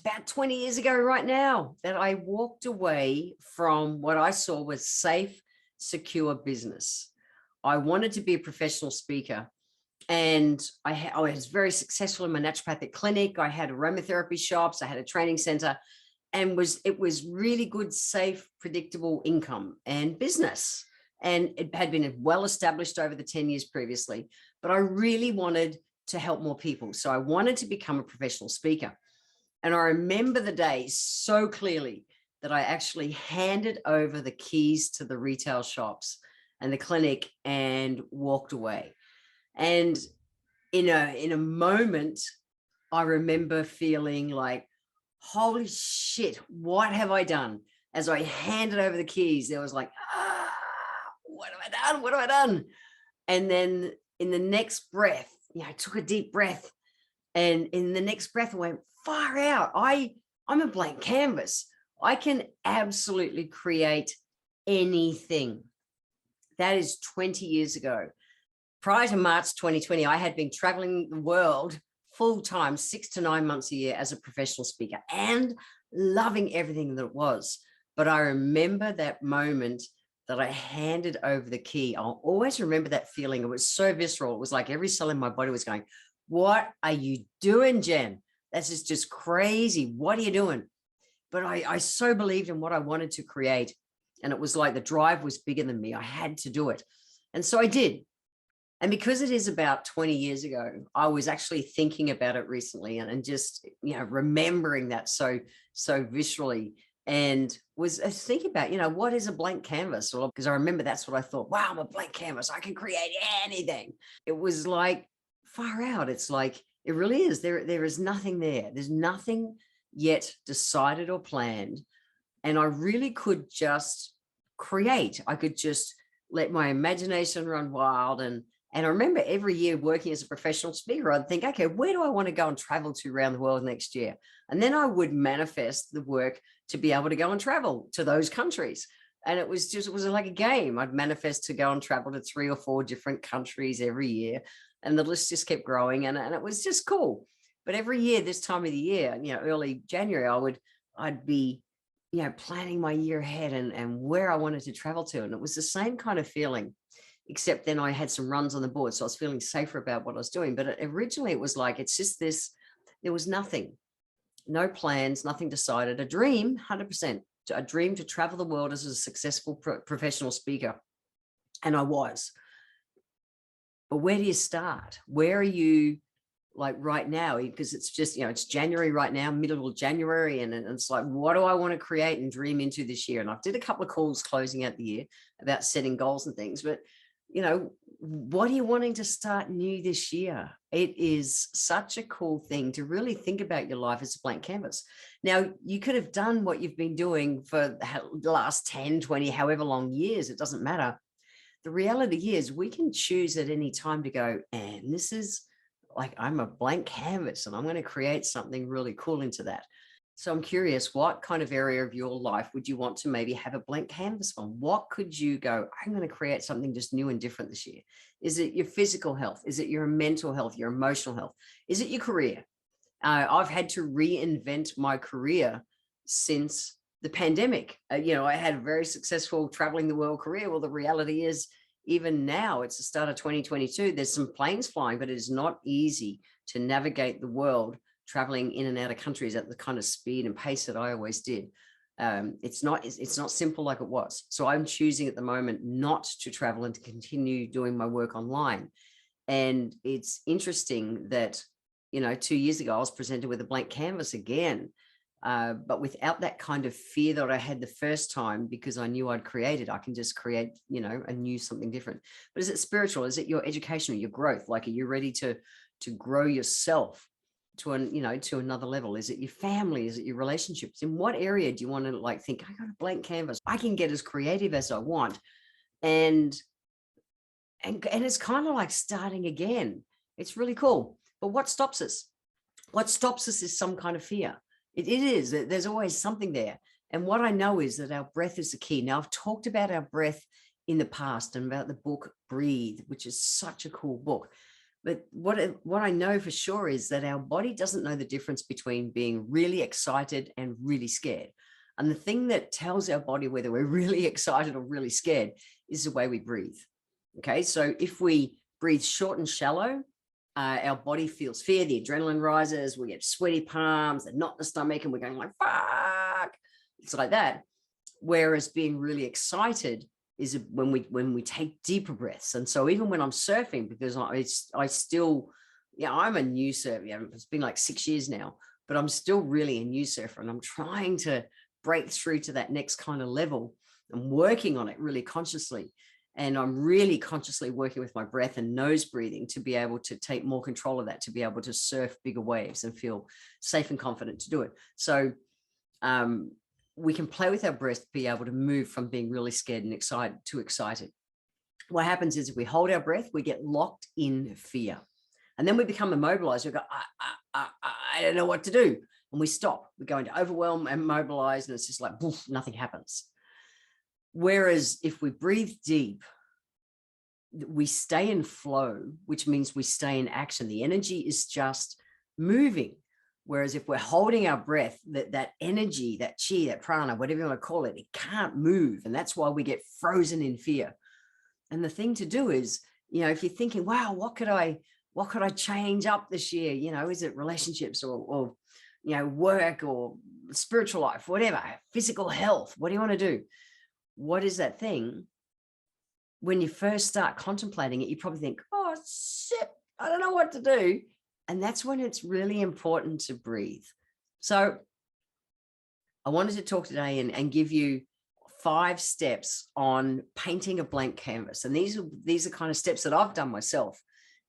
about 20 years ago right now that I walked away from what I saw was safe, secure business. I wanted to be a professional speaker, and I was very successful in my naturopathic clinic. I had aromatherapy shops. I had a training center, and it was really good, safe, predictable income and business. And it had been well established over the 10 years previously, but I really wanted to help more people. So I wanted to become a professional speaker. And I remember the day so clearly that I actually handed over the keys to the retail shops and the clinic and walked away. And in a moment, I remember feeling like, holy shit, what have I done? As I handed over the keys, there was like, what have I done? What have I done? And then in the next breath, I took a deep breath, and in the next breath, I went, far out. I'm a blank canvas. I can absolutely create anything. That is 20 years ago. Prior to March 2020, I had been traveling the world full time, 6 to 9 months a year as a professional speaker, and loving everything that it was. But I remember that moment that I handed over the key. I'll always remember that feeling. It was so visceral. It was like every cell in my body was going, what are you doing, Jen? This is just crazy. What are you doing? But I so believed in what I wanted to create. And it was like the drive was bigger than me. I had to do it. And so I did. And because it is about 20 years ago, I was actually thinking about it recently and just, remembering that so viscerally, and was thinking about, what is a blank canvas? Well, because I remember that's what I thought. Wow, I'm a blank canvas. I can create anything. It was like far out. It's like, it really is. There is nothing there. There's nothing yet decided or planned. And I really could just create. I could just let my imagination run wild. And I remember every year working as a professional speaker, I'd think, okay, where do I want to go and travel to around the world next year? And then I would manifest the work to be able to go and travel to those countries. And it was like a game. I'd manifest to go and travel to 3 or 4 different countries every year. And the list just kept growing, and it was just cool. But every year, this time of the year, early January, I'd be, planning my year ahead and where I wanted to travel to. And it was the same kind of feeling, except then I had some runs on the board. So I was feeling safer about what I was doing. But originally it was like, it's just this, there was nothing, no plans, nothing decided, a dream, 100%, a dream to travel the world as a successful professional speaker. And I was. But where do you start? Where are you like right now? Because it's just, it's January right now, middle of January. And it's like, what do I want to create and dream into this year? And I did a couple of calls closing out the year about setting goals and things. But, what are you wanting to start new this year? It is such a cool thing to really think about your life as a blank canvas. Now, you could have done what you've been doing for the last 10, 20, however long years. It doesn't matter. The reality is we can choose at any time to go, and this is like, I'm a blank canvas and I'm going to create something really cool into that. So I'm curious, what kind of area of your life would you want to maybe have a blank canvas on? What could you go, I'm going to create something just new and different this year? Is it your physical health? Is it your mental health, your emotional health? Is it your career? I've had to reinvent my career since the pandemic. I had a very successful traveling the world career. Well, the reality is, even now, it's the start of 2022. There's some planes flying, but it is not easy to navigate the world traveling in and out of countries at the kind of speed and pace that I always did. It's not simple like it was. So I'm choosing at the moment not to travel and to continue doing my work online. And it's interesting that, 2 years ago, I was presented with a blank canvas again. But without that kind of fear that I had the first time, because I knew I'd created, I can just create, a new something different. But is it spiritual? Is it your education or your growth? Like, are you ready to grow yourself to another level? Is it your family? Is it your relationships? In what area do you want to think, I got a blank canvas, I can get as creative as I want? And it's kind of like starting again. It's really cool. But what stops us? What stops us is some kind of fear. It is. There's always something there. And what I know is that our breath is the key. Now, I've talked about our breath in the past and about the book Breathe, which is such a cool book. But what I know for sure is that our body doesn't know the difference between being really excited and really scared. And the thing that tells our body whether we're really excited or really scared is the way we breathe. Okay, so if we breathe short and shallow, our body feels fear, the adrenaline rises, we get sweaty palms, a knot in the stomach, and we're going like, fuck. It's like that. Whereas being really excited is when we take deeper breaths. And so even when I'm surfing, because I still, yeah, I'm a new surfer. Yeah, it's been like 6 years now, but I'm still really a new surfer, and I'm trying to break through to that next kind of level. I'm working on it really consciously. And I'm really consciously working with my breath and nose breathing to be able to take more control of that, to be able to surf bigger waves and feel safe and confident to do it. So we can play with our breath to be able to move from being really scared and excited to excited. What happens is if we hold our breath, we get locked in fear. And then we become immobilized. We go, I don't know what to do. And we stop. We go into overwhelm and immobilize, and it's just like, poof, nothing happens. Whereas if we breathe deep, we stay in flow, which means we stay in action. The energy is just moving. Whereas if we're holding our breath, that energy, that chi, that prana, whatever you want to call it, it can't move. And that's why we get frozen in fear. And the thing to do is, if you're thinking, wow, what could I change up this year? Is it relationships or work or spiritual life, whatever, physical health? What do you want to do? What is that thing? When you first start contemplating it, you probably think, oh, shit, I don't know what to do. And that's when it's really important to breathe. So I wanted to talk today and give you 5 steps on painting a blank canvas. And these are kind of steps that I've done myself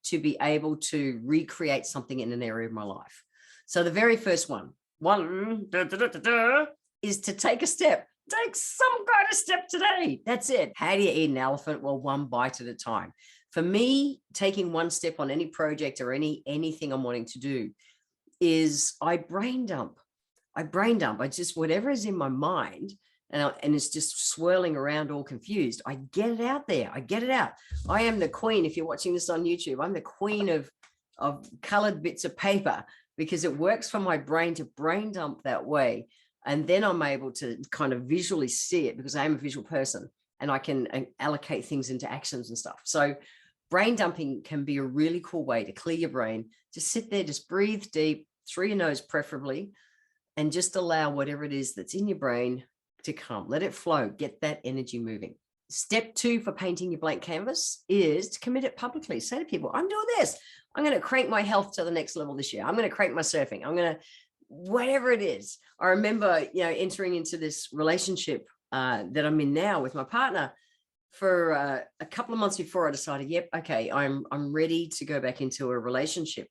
to be able to recreate something in an area of my life. So the very first one is to take a step. Take some kind of step today. That's it. How do you eat an elephant? Well, one bite at a time. For me, taking one step on any project or anything I'm wanting to do is I brain dump. I just, whatever is in my mind, and it's just swirling around all confused, I get it out there. I get it out. I am the queen. If you're watching this on YouTube, I'm the queen of colored bits of paper, because it works for my brain to brain dump that way. And then I'm able to kind of visually see it, because I am a visual person, and I can allocate things into actions and stuff. So brain dumping can be a really cool way to clear your brain. Just sit there, just breathe deep through your nose, preferably, and just allow whatever it is that's in your brain to come. Let it flow. Get that energy moving. Step 2 for painting your blank canvas is to commit it publicly. Say to people, I'm doing this. I'm going to crank my health to the next level this year. I'm going to crank my surfing. I'm going to, whatever it is. I remember, entering into this relationship that I'm in now with my partner for a couple of months before I decided, yep, okay, I'm ready to go back into a relationship.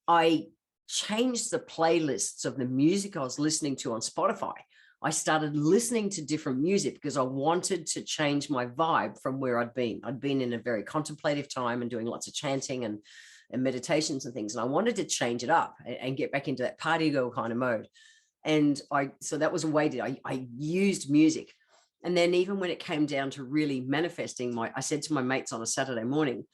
I changed the playlists of the music I was listening to on Spotify. I started listening to different music because I wanted to change my vibe from where I'd been. I'd been in a very contemplative time and doing lots of chanting and meditations and things. And I wanted to change it up and get back into that party girl kind of mode. And so that was a way that I used music. And then even when it came down to really manifesting, I said to my mates on a Saturday morning,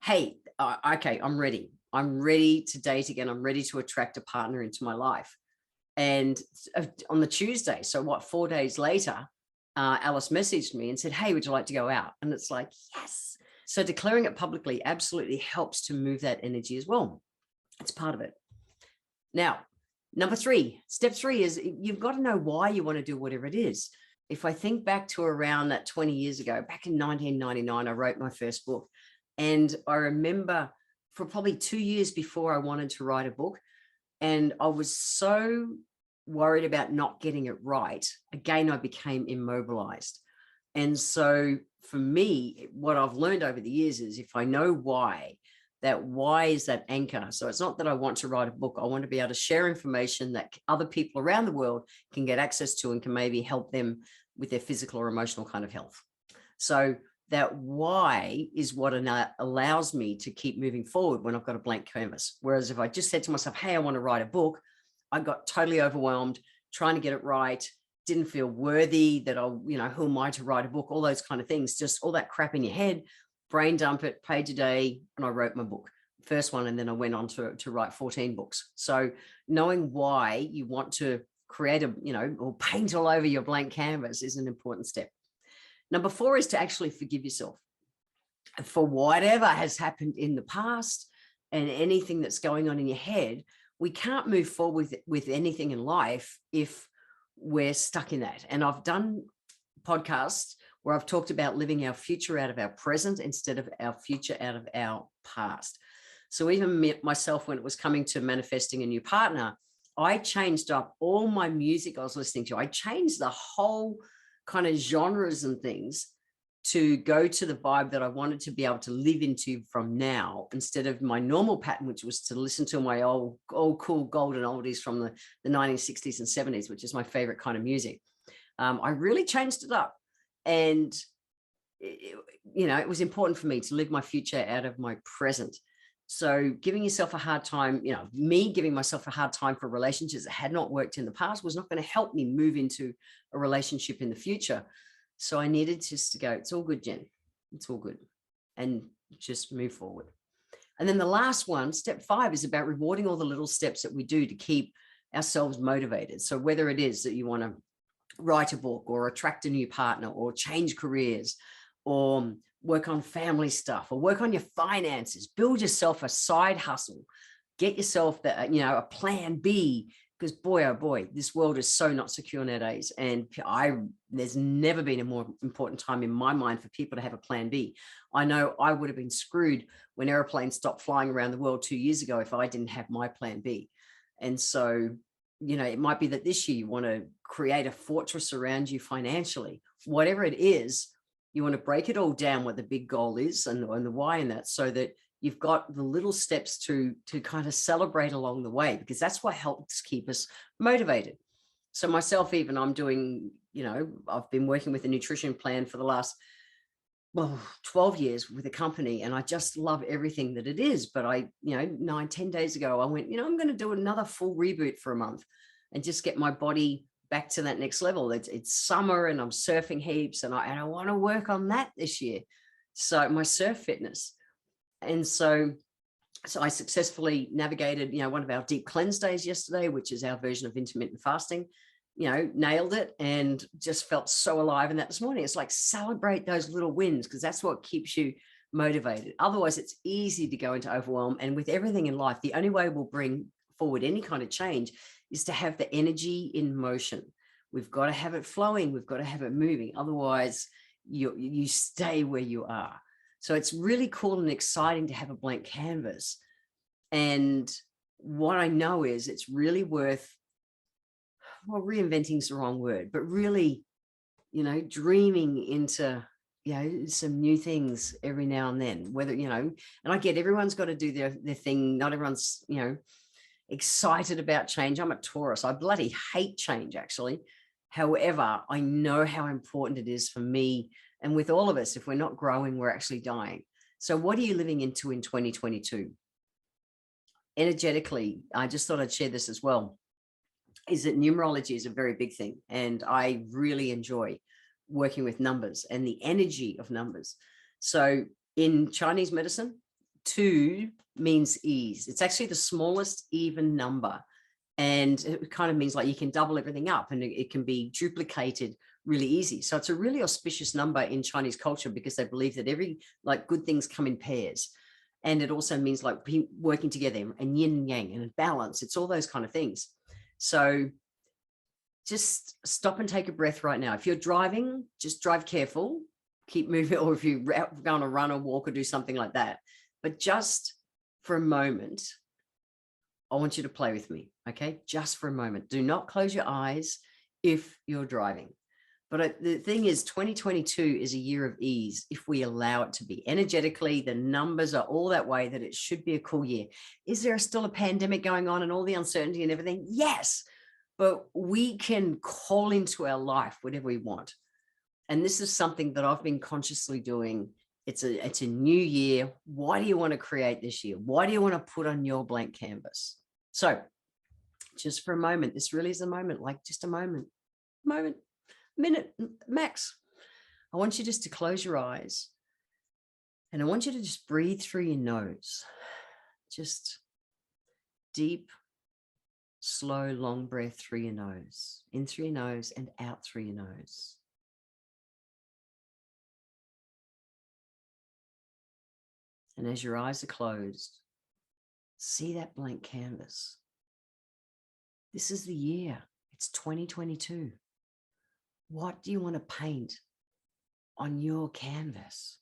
hey, okay, I'm ready. I'm ready to date again. I'm ready to attract a partner into my life. And on the Tuesday, so 4 days later, Alice messaged me and said, hey, would you like to go out? And it's like, yes. So declaring it publicly absolutely helps to move that energy as well. It's part of it. Now, step 3 is you've got to know why you want to do whatever it is. If I think back to around that 20 years ago, back in 1999, I wrote my first book. And I remember for probably 2 years before I wanted to write a book, and I was so worried about not getting it right. Again, I became immobilized. And so for me, what I've learned over the years is if I know why, that why is that anchor. So it's not that I want to write a book. I want to be able to share information that other people around the world can get access to and can maybe help them with their physical or emotional kind of health. So that why is what allows me to keep moving forward when I've got a blank canvas. Whereas if I just said to myself, hey, I want to write a book, I got totally overwhelmed trying to get it right, didn't feel worthy that who am I to write a book, all those kind of things, just all that crap in your head, brain dump it, page a day, and I wrote my book. first one, and then I went on to write 14 books. So knowing why you want to create a, or paint all over your blank canvas is an important step. Number 4 is to actually forgive yourself for whatever has happened in the past and anything that's going on in your head. We can't move forward with anything in life if we're stuck in that. And I've done podcasts where I've talked about living our future out of our present instead of our future out of our past. So even myself, when it was coming to manifesting a new partner, I changed up all my music I was listening to. I changed the whole kind of genres and things to go to the vibe that I wanted to be able to live into from now, instead of my normal pattern, which was to listen to my old cool golden oldies from the 1960s and 70s, which is my favorite kind of music. I really changed it up. And, it was important for me to live my future out of my present. So giving yourself a hard time, me giving myself a hard time for relationships that had not worked in the past was not going to help me move into a relationship in the future. So I needed just to go, it's all good, Jen. It's all good. And just move forward. And then the last one, step 5, is about rewarding all the little steps that we do to keep ourselves motivated. So whether it is that you want to write a book or attract a new partner or change careers or work on family stuff or work on your finances, build yourself a side hustle, get yourself a plan B, because boy, oh boy, this world is so not secure nowadays. And there's never been a more important time in my mind for people to have a plan B. I know I would have been screwed when airplanes stopped flying around the world 2 years ago if I didn't have my plan B. And so, it might be that this year you want to create a fortress around you financially, whatever it is. You want to break it all down, what the big goal is and the why in that, so that you've got the little steps to kind of celebrate along the way, because that's what helps keep us motivated. So myself, even I'm doing, I've been working with a nutrition plan for the last 12 years with a company, and I just love everything that it is. But 9-10 days ago, I went, I'm going to do another full reboot for a month and just get my body back to that next level. It's summer and I'm surfing heaps, and I want to work on that this year. So my surf fitness. And so I successfully navigated, one of our deep cleanse days yesterday, which is our version of intermittent fasting, nailed it and just felt so alive in that this morning. It's like, celebrate those little wins, because that's what keeps you motivated. Otherwise, it's easy to go into overwhelm. And with everything in life, the only way we'll bring forward any kind of change is to have the energy in motion. We've got to have it flowing. We've got to have it moving. Otherwise, you stay where you are. So it's really cool and exciting to have a blank canvas. And what I know is it's really worth, reinventing is the wrong word, but really, dreaming into, some new things every now and then, whether, and I get everyone's got to do their thing. Not everyone's, excited about change. I'm a Taurus. I bloody hate change, actually. However, I know how important it is for me. And with all of us, if we're not growing, we're actually dying. So what are you living into in 2022? Energetically, I just thought I'd share this as well, is that numerology is a very big thing. And I really enjoy working with numbers and the energy of numbers. So in Chinese medicine, 2 means ease. It's actually the smallest even number. And it kind of means like you can double everything up and it can be duplicated really easy. So it's a really auspicious number in Chinese culture, because they believe that good things come in pairs. And it also means like working together and yin and yang and balance. It's all those kind of things. So just stop and take a breath right now. If you're driving, just drive careful, keep moving. Or if you're going to run or walk or do something like that, but just for a moment, I want you to play with me. Okay. Just for a moment. Do not close your eyes if you're driving. But the thing is, 2022 is a year of ease if we allow it to be. Energetically, the numbers are all that way that it should be a cool year. Is there still a pandemic going on and all the uncertainty and everything? Yes, but we can call into our life whatever we want. And this is something that I've been consciously doing. It's a new year. Why do you want to create this year? Why do you want to put on your blank canvas? So just for a moment, this really is a moment, like just a minute max. I want you just to close your eyes, and I want you to just breathe through your nose. just deep, slow, long breath through your nose, in through your nose and out through your nose. And as your eyes are closed, see that blank canvas. This is the year. It's 2022. What do you want to paint on your canvas?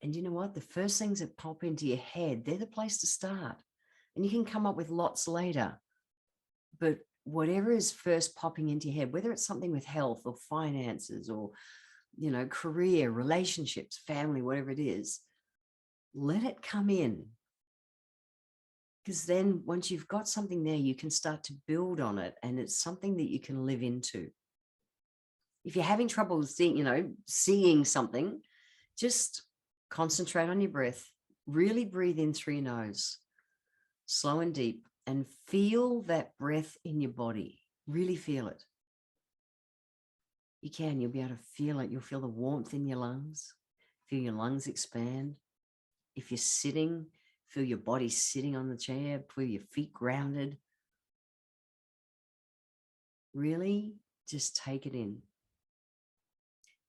And you know what? The first things that pop into your head, they're the place to start. And you can come up with lots later. But whatever is first popping into your head, whether it's something with health or finances or, you know, career, relationships, family, whatever it is, let it come in. Because then once you've got something there, you can start to build on it, and it's something that you can live into. If you're having trouble seeing something, just concentrate on your breath. Really breathe in through your nose, slow and deep, and feel that breath in your body. Really feel it. You'll be able to feel it. You'll feel the warmth in your lungs. Feel your lungs expand. If you're sitting, feel your body sitting on the chair. Feel your feet grounded. Really just take it in.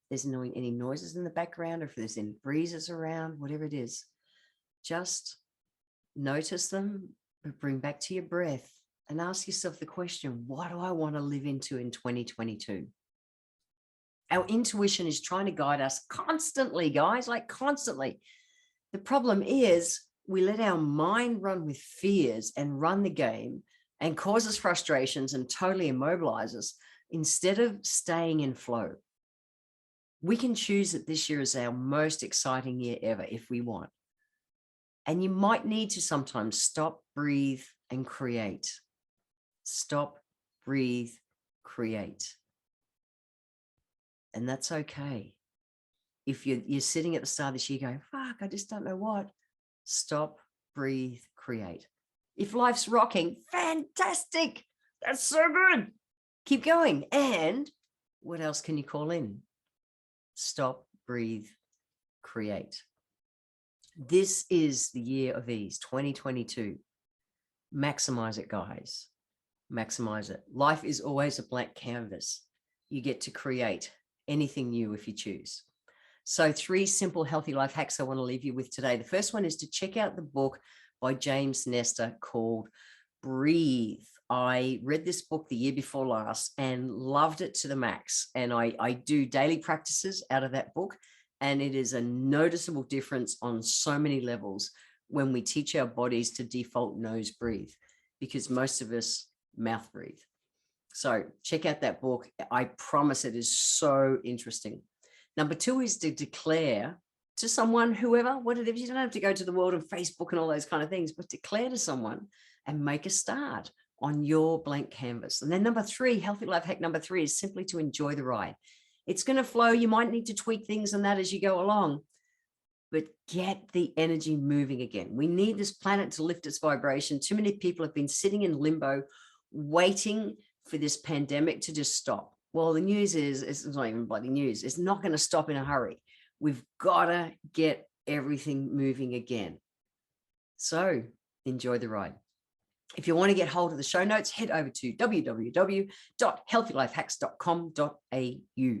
If there's any noises in the background, or if there's any breezes around, whatever it is, just notice them, but bring back to your breath and ask yourself the question, what do I want to live into in 2022? Our intuition is trying to guide us constantly, guys, like constantly. The problem is we let our mind run with fears and run the game and cause us frustrations and totally immobilize us instead of staying in flow. We can choose that this year is our most exciting year ever if we want. And you might need to sometimes stop, breathe, and create. Stop, breathe, create. And that's okay. If you're sitting at the start of this year going, fuck, I just don't know what. Stop, breathe, create. If life's rocking, fantastic. That's so good. Keep going. And what else can you call in? Stop, breathe, create. This is the year of ease, 2022. Maximize it, guys. Maximize it. Life is always a blank canvas. You get to create anything new if you choose. So 3 simple healthy life hacks I want to leave you with today. The first one is to check out the book by James Nestor called Breathe. I read this book the year before last and loved it to the max. And I do daily practices out of that book. And it is a noticeable difference on so many levels when we teach our bodies to default nose breathe, because most of us mouth breathe. So check out that book. I promise it is so interesting. Number 2 is to declare to someone, whoever, whatever. You don't have to go to the world of Facebook and all those kind of things, but declare to someone and make a start on your blank canvas. And then number 3, healthy life hack number 3 is simply to enjoy the ride. It's going to flow. You might need to tweak things on that as you go along, but get the energy moving again. We need this planet to lift its vibration. Too many people have been sitting in limbo, waiting for this pandemic to just stop. Well, the news is, it's not even bloody news. It's not going to stop in a hurry. We've got to get everything moving again. So enjoy the ride. If you want to get hold of the show notes, head over to www.healthylifehacks.com.au.